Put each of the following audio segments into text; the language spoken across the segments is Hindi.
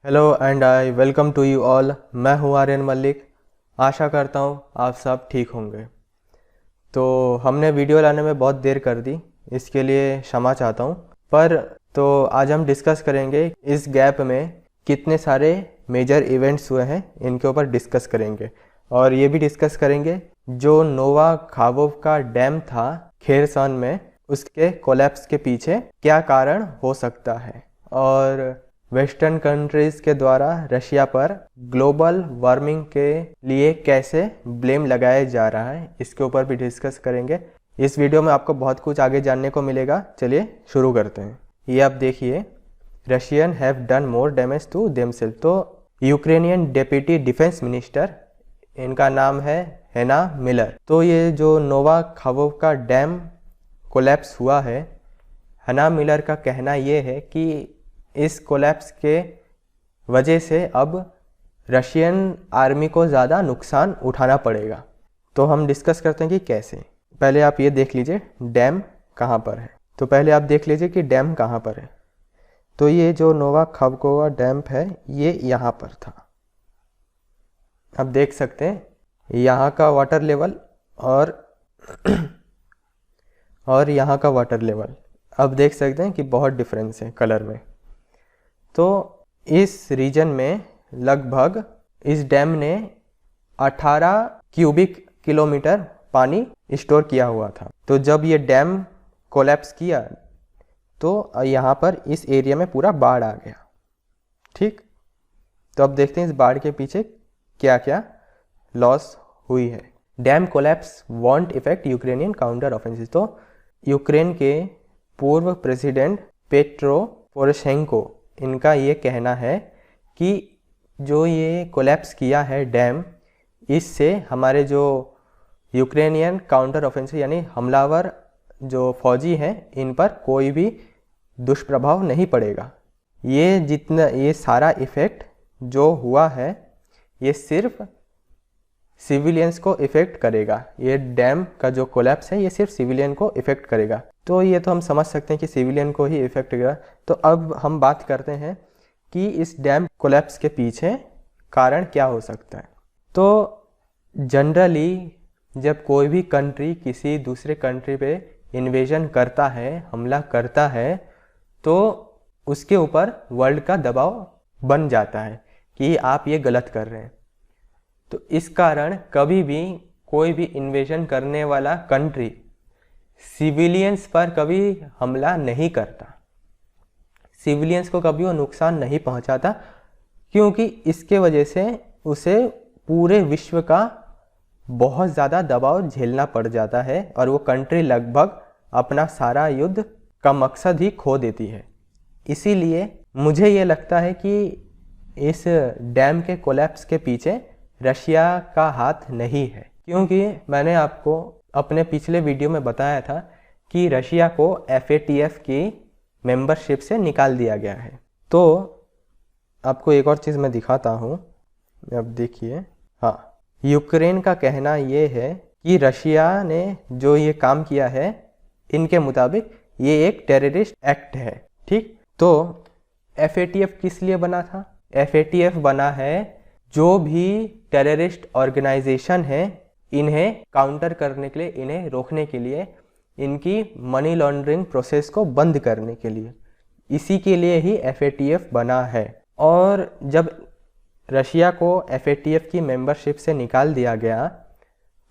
Hello and I welcome to you all. मैं हूँ आर्यन मलिक। आशा करता हूँ आप सब ठीक होंगे। तो हमने वीडियो लाने में बहुत देर कर दी, इसके लिए क्षमा चाहता हूँ। पर तो आज हम डिस्कस करेंगे इस गैप में कितने सारे मेजर इवेंट्स हुए हैं, इनके ऊपर डिस्कस करेंगे। और ये भी डिस्कस करेंगे जो नोवा खावोव डैम था खेरसन में, उसके कोलैप्स के पीछे क्या कारण हो सकता है, और वेस्टर्न कंट्रीज़ के द्वारा रशिया पर ग्लोबल वार्मिंग के लिए कैसे ब्लेम लगाया जा रहा है, इसके ऊपर भी डिस्कस करेंगे। इस वीडियो में आपको बहुत कुछ आगे जानने को मिलेगा। चलिए शुरू करते हैं। ये आप देखिए, Russian have done more damage to themselves. तो यूक्रेनियन डेप्यूटी डिफेंस मिनिस्टर, इनका नाम है हेना मिलर। तो ये जो नोवा खावोव का डैम कोलैप्स हुआ है, हेना मिलर का कहना ये है कि इस कोलैप्स के वजह से अब रशियन आर्मी को ज़्यादा नुकसान उठाना पड़ेगा। तो हम डिस्कस करते हैं कि कैसे। पहले आप ये देख लीजिए डैम कहाँ पर है। तो पहले आप देख लीजिए कि डैम कहाँ पर है। तो ये जो नोवा खावकोवा डैम है, ये यहाँ पर था। आप देख सकते हैं यहाँ का वाटर लेवल और यहाँ का वाटर लेवल। अब देख सकते हैं कि बहुत डिफरेंस है कलर में। तो इस रीजन में लगभग इस डैम ने 18 क्यूबिक किलोमीटर पानी स्टोर किया हुआ था। तो जब ये डैम कोलैप्स किया तो यहाँ पर इस एरिया में पूरा बाढ़ आ गया। ठीक, तो अब देखते हैं इस बाढ़ के पीछे क्या क्या लॉस हुई है। Dam collapse want effect Ukrainian counter offensive. तो यूक्रेन के पूर्व प्रेसिडेंट पेट्रो पोरोशेंको, इनका ये कहना है कि जो ये कोलैप्स किया है डैम, इससे हमारे जो यूक्रेनियन काउंटर ऑफेंसिव यानी हमलावर जो फौजी हैं, इन पर कोई भी दुष्प्रभाव नहीं पड़ेगा। ये सारा इफ़ेक्ट जो हुआ है, ये सिर्फ सिविलियंस को इफ़ेक्ट करेगा। ये डैम का जो कोलैप्स है, ये सिर्फ सिविलियन को इफ़ेक्ट करेगा। तो ये तो हम समझ सकते हैं कि सिविलियन को ही इफ़ेक्ट करेगा। तो अब हम बात करते हैं कि इस डैम कोलैप्स के पीछे कारण क्या हो सकता है। तो जनरली जब कोई भी कंट्री किसी दूसरे कंट्री पे इन्वेजन करता है, हमला करता है, तो उसके ऊपर वर्ल्ड का दबाव बन जाता है कि आप ये गलत कर रहे हैं। तो इस कारण कभी भी कोई भी इन्वेजन करने वाला कंट्री सिविलियंस पर कभी हमला नहीं करता, सिविलियंस को कभी वो नुकसान नहीं पहुंचाता, क्योंकि इसके वजह से उसे पूरे विश्व का बहुत ज़्यादा दबाव झेलना पड़ जाता है और वो कंट्री लगभग अपना सारा युद्ध का मकसद ही खो देती है। इसीलिए मुझे ये लगता है कि इस डैम के कोलैप्स के पीछे रशिया का हाथ नहीं है, क्योंकि मैंने आपको अपने पिछले वीडियो में बताया था कि रशिया को FATF की मेंबरशिप से निकाल दिया गया है। तो आपको एक और चीज़ मैं दिखाता हूँ। अब देखिए, हाँ, यूक्रेन का कहना ये है कि रशिया ने जो ये काम किया है, इनके मुताबिक ये एक टेररिस्ट एक्ट है। ठीक, तो FATF किस लिए बना था? FATF बना है जो भी टेररिस्ट ऑर्गेनाइजेशन है, इन्हें काउंटर करने के लिए, इन्हें रोकने के लिए, इनकी मनी लॉन्ड्रिंग प्रोसेस को बंद करने के लिए। इसी के लिए ही FATF बना है। और जब रशिया को FATF की मेंबरशिप से निकाल दिया गया,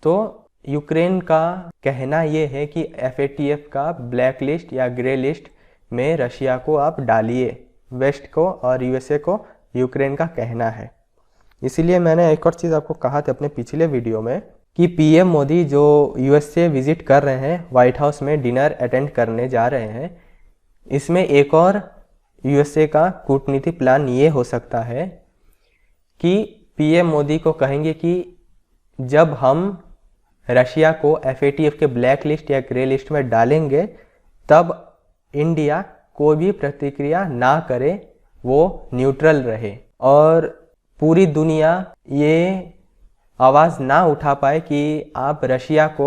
तो यूक्रेन का कहना ये है कि FATF का ब्लैक लिस्ट या ग्रे लिस्ट में रशिया को आप डालिए, वेस्ट को और USA को, यूक्रेन का कहना है। इसीलिए मैंने एक और चीज़ आपको कहा था अपने पिछले वीडियो में कि PM मोदी जो USA विजिट कर रहे हैं, वाइट हाउस में डिनर अटेंड करने जा रहे हैं, इसमें एक और USA का कूटनीति प्लान ये हो सकता है कि PM मोदी को कहेंगे कि जब हम रशिया को FATF के ब्लैक लिस्ट या ग्रे लिस्ट में डालेंगे, तब इंडिया कोई भी प्रतिक्रिया ना करे, वो न्यूट्रल रहे और पूरी दुनिया ये आवाज़ ना उठा पाए कि आप रशिया को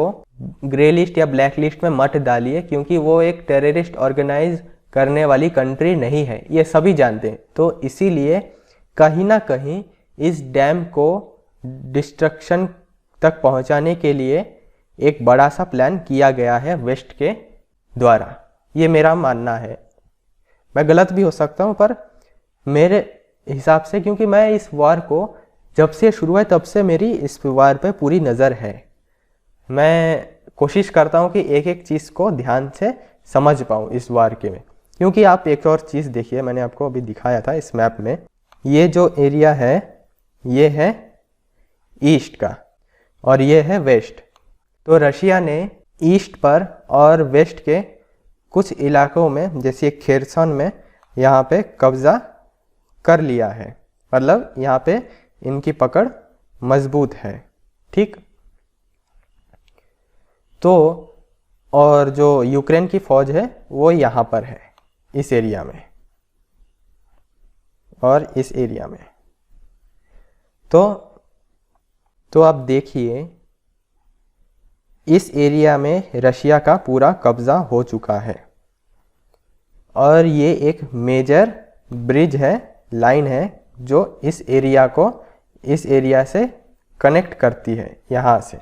ग्रे लिस्ट या ब्लैक लिस्ट में मत डालिए, क्योंकि वो एक टेररिस्ट ऑर्गेनाइज करने वाली कंट्री नहीं है, ये सभी जानते हैं। तो इसीलिए कहीं ना कहीं इस डैम को डिस्ट्रक्शन तक पहुंचाने के लिए एक बड़ा सा प्लान किया गया है वेस्ट के द्वारा। ये मेरा मानना है, मैं गलत भी हो सकता हूँ, पर मेरे हिसाब से, क्योंकि मैं इस वार को जब से शुरू हुआ तब से मेरी इस वार पे पूरी नज़र है। मैं कोशिश करता हूँ कि एक एक चीज़ को ध्यान से समझ पाऊँ इस वार के में। क्योंकि आप एक और चीज़ देखिए, मैंने आपको अभी दिखाया था इस मैप में, ये जो एरिया है ये है ईस्ट का और ये है वेस्ट। तो रशिया ने ईस्ट पर और वेस्ट के कुछ इलाकों में, जैसे खेरसन में, यहाँ पे कब्ज़ा कर लिया है। मतलब यहाँ पे इनकी पकड़ मजबूत है, ठीक। तो और जो यूक्रेन की फ़ौज है वो यहाँ पर है, इस एरिया में और इस एरिया में। तो आप देखिए, इस एरिया में रशिया का पूरा कब्ज़ा हो चुका है और ये एक मेजर ब्रिज है, लाइन है, जो इस एरिया को इस एरिया से कनेक्ट करती है यहाँ से।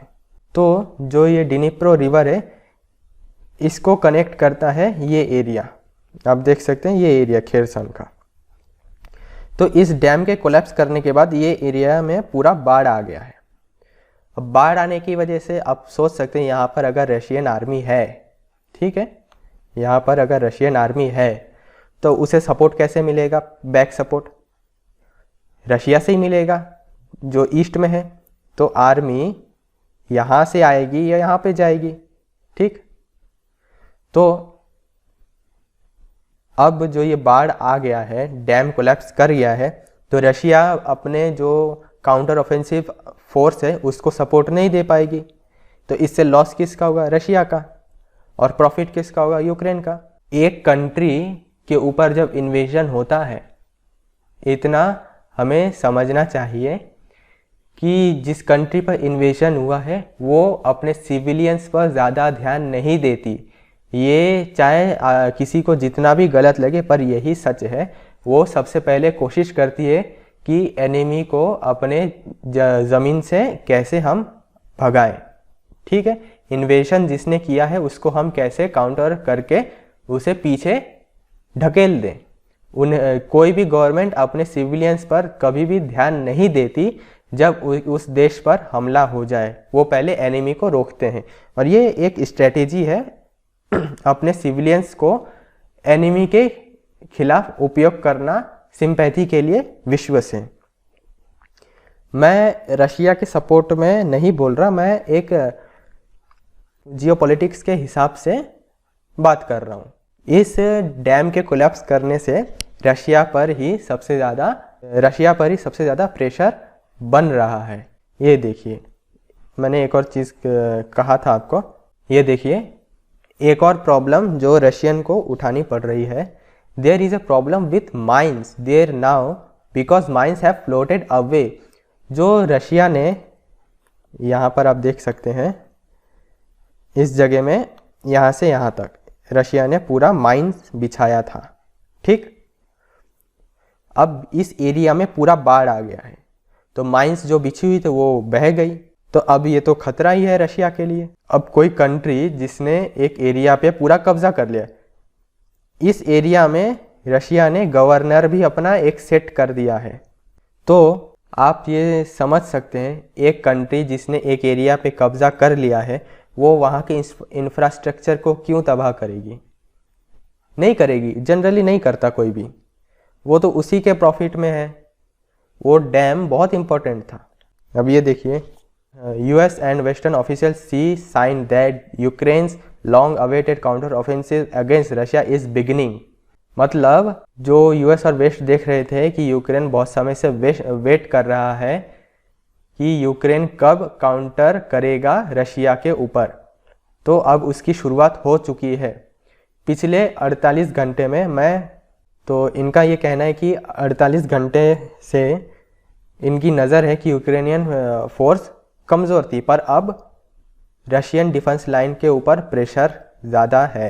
तो जो ये डिनिप्रो रिवर है इसको कनेक्ट करता है ये एरिया, आप देख सकते हैं ये एरिया खेरसन का। तो इस डैम के कोलैप्स करने के बाद ये एरिया में पूरा बाढ़ आ गया है। अब बाढ़ आने की वजह से आप सोच सकते हैं यहाँ पर अगर रशियन आर्मी है, ठीक है, यहाँ पर अगर रशियन आर्मी है तो उसे सपोर्ट कैसे मिलेगा? बैक सपोर्ट रशिया से ही मिलेगा जो ईस्ट में है। तो आर्मी यहाँ से आएगी या यहाँ पे जाएगी, ठीक। तो अब जो ये बाढ़ आ गया है, डैम कोलैप्स कर गया है, तो रशिया अपने जो काउंटर ऑफेंसिव फोर्स है उसको सपोर्ट नहीं दे पाएगी। तो इससे लॉस किसका होगा? रशिया का। और प्रॉफिट किसका होगा? यूक्रेन का। एक कंट्री के ऊपर जब इन्वेजन होता है, इतना हमें समझना चाहिए कि जिस कंट्री पर इन्वेजन हुआ है वो अपने सिविलियंस पर ज़्यादा ध्यान नहीं देती। ये चाहे किसी को जितना भी गलत लगे, पर यही सच है। वो सबसे पहले कोशिश करती है कि एनिमी को अपने ज़मीन से कैसे हम भगाएं, ठीक है। इन्वेजन जिसने किया है उसको हम कैसे काउंटर करके उसे पीछे ढकेल दें। कोई भी गवर्नमेंट अपने सिविलियंस पर कभी भी ध्यान नहीं देती जब उस देश पर हमला हो जाए, वो पहले एनिमी को रोकते हैं। और ये एक स्ट्रेटेजी है अपने सिविलियंस को एनिमी के खिलाफ उपयोग करना, सिंपैथी के लिए, विश्व से। मैं रशिया के सपोर्ट में नहीं बोल रहा, मैं एक जियोपॉलिटिक्स के हिसाब से बात कर रहा हूँ। इस डैम के कोलैप्स करने से रशिया पर ही सबसे ज़्यादा प्रेशर बन रहा है। ये देखिए, मैंने एक और चीज़ कहा था आपको, ये देखिए एक और प्रॉब्लम जो रशियन को उठानी पड़ रही है। There is a problem with mines there now because mines have floated away. जो रशिया ने, यहाँ पर आप देख सकते हैं, इस जगह में यहाँ से यहाँ तक रशिया ने पूरा माइंस बिछाया था, ठीक। अब इस एरिया में पूरा बाढ़ आ गया है, तो माइंस जो बिछी हुई थी वो बह गई। तो अब ये तो खतरा ही है रशिया के लिए। अब कोई कंट्री जिसने एक एरिया पे पूरा कब्जा कर लिया, इस एरिया में रशिया ने गवर्नर भी अपना एक सेट कर दिया है। तो आप ये समझ सकते हैं, एक कंट्री जिसने एक एरिया पे कब्जा कर लिया है वो वहाँ के इंफ्रास्ट्रक्चर को क्यों तबाह करेगी? नहीं करेगी, जनरली नहीं करता कोई भी। वो तो उसी के प्रॉफिट में है। वो डैम बहुत इंपॉर्टेंट था। अब ये देखिए, US and Western officials see sign that Ukraine's long-awaited counter-offensive against Russia is beginning। मतलब जो US और वेस्ट देख रहे थे कि यूक्रेन बहुत समय से वेट कर रहा है कि यूक्रेन कब काउंटर करेगा रशिया के ऊपर, तो अब उसकी शुरुआत हो चुकी है पिछले 48 घंटे में। तो इनका ये कहना है कि 48 घंटे से इनकी नज़र है कि यूक्रेनियन फोर्स कमज़ोर थी, पर अब रशियन डिफेंस लाइन के ऊपर प्रेशर ज़्यादा है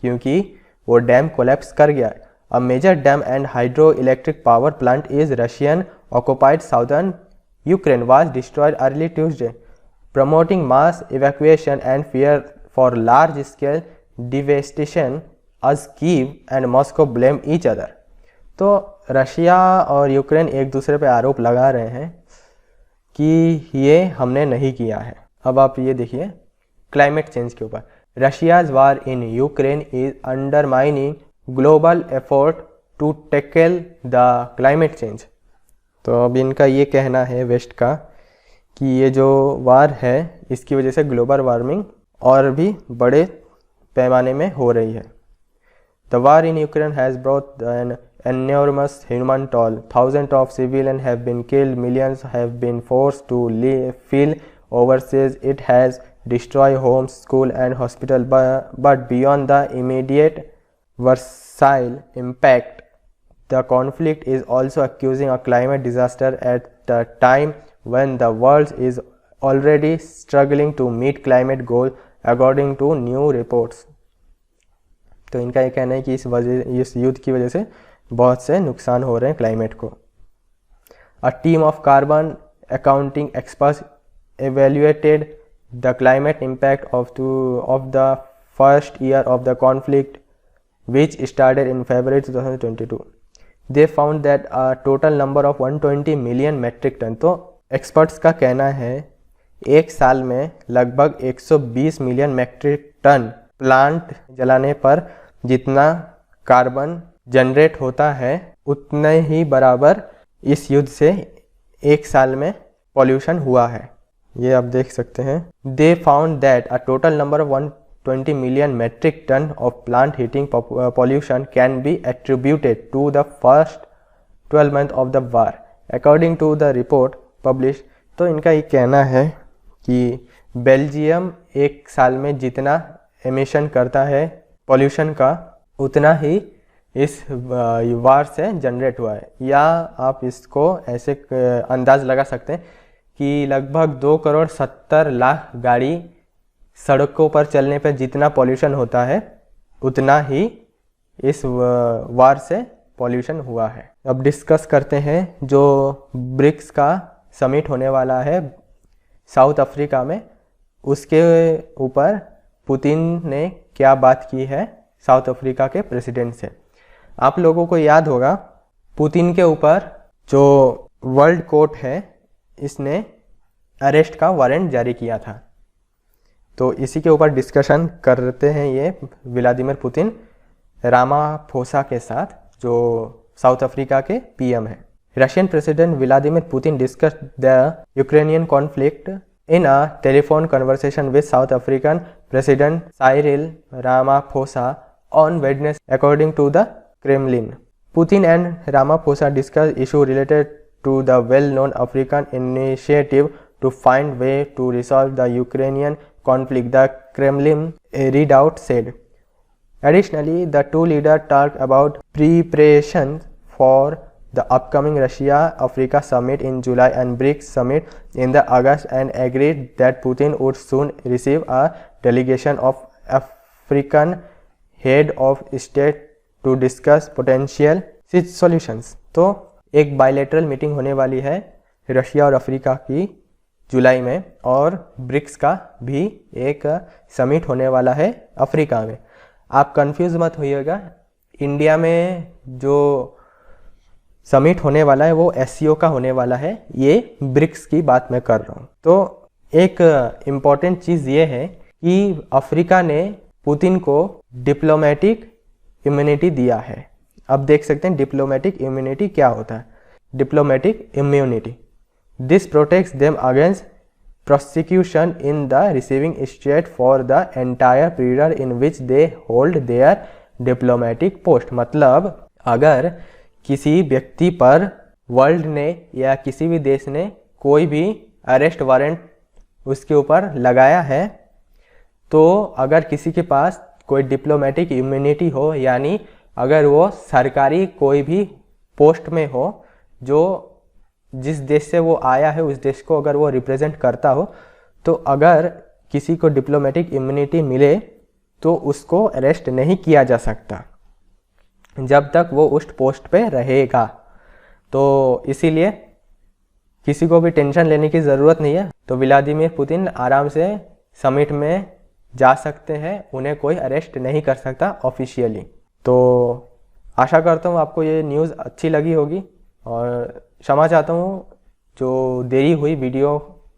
क्योंकि वो डैम कोलैप्स कर गया। a major dam and hydroelectric power plant is Russian occupied southern Ukraine was destroyed early Tuesday, promoting mass evacuation and fear for large scale devastation as Kyiv and Moscow blame each other. तो रशिया और यूक्रेन एक दूसरे पे आरोप लगा रहे हैं कि ये हमने नहीं किया है। अब आप ये देखिए क्लाइमेट चेंज के ऊपर, Russia's war in Ukraine is undermining global effort to tackle the climate change. तो अब इनका ये कहना है वेस्ट का कि ये जो वार है इसकी वजह से ग्लोबल वार्मिंग और भी बड़े पैमाने में हो रही है। The war in Ukraine has brought an enormous human toll. Thousands of civilians have been killed, millions have been forced to flee overseas. It has destroyed homes, schools and hospitals. But beyond the immediate visceral impact, the conflict is also accusing a climate disaster at the time when the world is already struggling to meet climate goals, according to new reports. तो इनका ये कहना है कि इस युद्ध की वजह से बहुत से नुकसान हो रहे हैं क्लाइमेट को। A team of carbon accounting experts evaluated the climate impact of the first year of the conflict, which started in February 2022. They found that a total number of 120 million metric ton, तो एक्सपर्ट्स का कहना है एक साल में लगभग 120 मिलियन मैट्रिक टन प्लांट जलाने पर जितना कार्बन जनरेट होता है उतने ही बराबर इस युद्ध से एक साल में पॉल्यूशन हुआ है। ये आप देख सकते हैं। They found that a total number of 120 million metric ton of plant heating pollution can be attributed to the first 12 month of the war, according to the report publish. तो इनका ये कहना है कि बेल्जियम एक साल में जितना एमिशन करता है पॉल्यूशन का उतना ही इस वार से जनरेट हुआ है। या आप इसको ऐसे अंदाज़ लगा सकते हैं कि लगभग 2,70,00,000 गाड़ी सड़कों पर चलने पर जितना पॉल्यूशन होता है उतना ही इस वार से पॉल्यूशन हुआ है। अब डिस्कस करते हैं जो ब्रिक्स का समिट होने वाला है साउथ अफ्रीका में, उसके ऊपर पुतिन ने क्या बात की है साउथ अफ्रीका के प्रेसिडेंट से। आप लोगों को याद होगा पुतिन के ऊपर जो वर्ल्ड कोर्ट है इसने अरेस्ट का वारंट जारी किया था। तो इसी के ऊपर डिस्कशन करते हैं ये व्लादिमीर पुतिन रामाफोसा के साथ, जो साउथ अफ्रीका के पीएम है। Russian president Vladimir Putin discussed the Ukrainian conflict in a telephone conversation with South African President Cyril Ramaphosa on Wednesday, according to the Kremlin. Putin and Ramaphosa discussed issues related to the well-known African initiative to find way to resolve the Ukrainian conflict, the Kremlin readout said. Additionally, the two leaders talked about preparations for the upcoming Russia-Africa summit in July and BRICS summit in the August, and agreed that Putin would soon receive a delegation of African head of state to discuss potential solutions. तो एक बायलैटरल मीटिंग होने वाली है रशिया और अफ्रीका की जुलाई में, और ब्रिक्स का भी एक समिट होने वाला है अफ्रीका में। आप कंफ्यूज मत होइएगा, इंडिया में जो समिट होने वाला है वो एससीओ का होने वाला है, ये ब्रिक्स की बात मैं कर रहा हूँ। तो एक इम्पॉर्टेंट चीज़ ये है कि अफ्रीका ने पुतिन को डिप्लोमेटिक इम्यूनिटी दिया है। अब देख सकते हैं डिप्लोमेटिक इम्यूनिटी क्या होता है। Diplomatic immunity, this protects them against prosecution in the receiving state for the entire period in which they hold their diplomatic post. मतलब अगर किसी व्यक्ति पर वर्ल्ड ने या किसी भी देश ने कोई भी अरेस्ट वारंट उसके ऊपर लगाया है, तो अगर किसी के पास कोई डिप्लोमेटिक इम्यूनिटी हो, यानी अगर वो सरकारी कोई भी पोस्ट में हो, जो जिस देश से वो आया है उस देश को अगर वो रिप्रेजेंट करता हो, तो अगर किसी को डिप्लोमेटिक इम्यूनिटी मिले तो उसको अरेस्ट नहीं किया जा सकता। जब तक वो उस पोस्ट पे रहेगा। तो इसीलिए किसी को भी टेंशन लेने की ज़रूरत नहीं है। तो व्लादिमीर पुतिन आराम से समिट में जा सकते हैं, उन्हें कोई अरेस्ट नहीं कर सकता ऑफिशियली। तो आशा करता हूँ आपको ये न्यूज़ अच्छी लगी होगी, और क्षमा चाहता हूँ जो देरी हुई वीडियो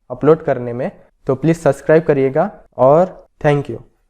अपलोड करने में। तो प्लीज़ सब्सक्राइब करिएगा, और थैंक यू।